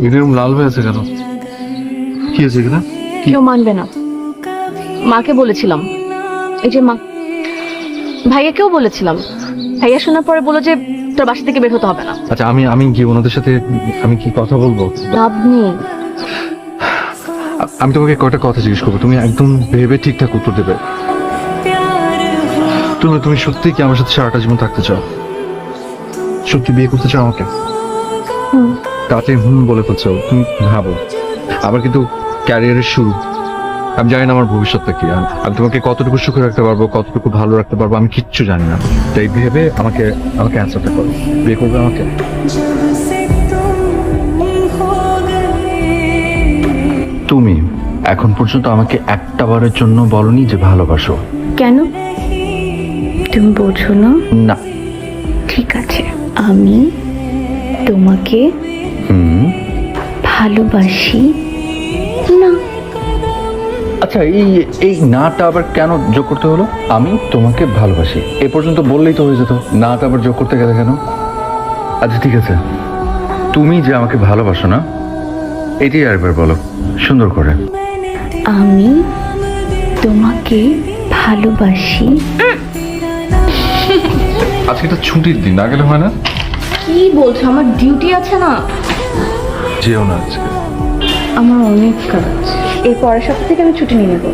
এরকম লাল হয়ে আছে কেন? কি হয়েছে এখানে? কেউ মানবে না। মাকে বলেছিলাম, এই যে মা, ভাইয়াকেও বলেছিলাম। ভাইয়া শোনার পরে বললো যে তোর বাসা থেকে বের হতে হবে না। আচ্ছা, আমি আমি কি ওনাদের সাথে আমি কি কথা বলবো? লাভ নেই। আমি তোমাকে কয়টা কথা জিজ্ঞেস করবো, তুমি একদম ভেবে ঠিকঠাক উত্তর দেবে। তুমি তুমি সত্যি কি আমার সাথে সারাটা জীবন থাকতে চাও? সত্যি বিয়ে করতে চাও আমাকে? তাতে বলে ফেলছো। তুমি ভাবো, আবার কিন্তু ক্যারিয়ারের শুরু। আমি জানি না আমার ভবিষ্যৎটা কি, আমি তোমাকে কতটুকু সুখে রাখতে পারবো, কতটুকু ভালো রাখতে পারবো, আমি কিচ্ছু জানি না। তাই ভেবে আমাকে আমাকে অ্যান্সারটা করো। বিয়ে করবে আমাকে? তুমি এখন পর্যন্ত আমাকে একটা বারের জন্য বলনি যে ভালোবাসো। কেন? তুমি বোঝো না? না। ঠিক আছে, আমি তোমাকে ভালোবাসি না। আচ্ছা, এই এই নাটা আবার কেন যোগ করতে হলো? আমি তোমাকে ভালোবাসি এ পর্যন্ত বললেই তো হয়ে যেত, নাটা আবার যোগ করতে গেলে কেন? আচ্ছা ঠিক আছে, তুমি যে আমাকে ভালোবাসো না, এটাই আরেকবার বলো সুন্দর করে। আমি তোমাকে ভালোবাসি। আজকে একটা ছুটির দিন, না গেলে হয় না? কি বলছো? আমার ডিউটি আছে না। যেও না আজকে। আমার অনেক কাজ, এর পরের সপ্তাহ থেকে আমি ছুটি নিয়ে নেবো।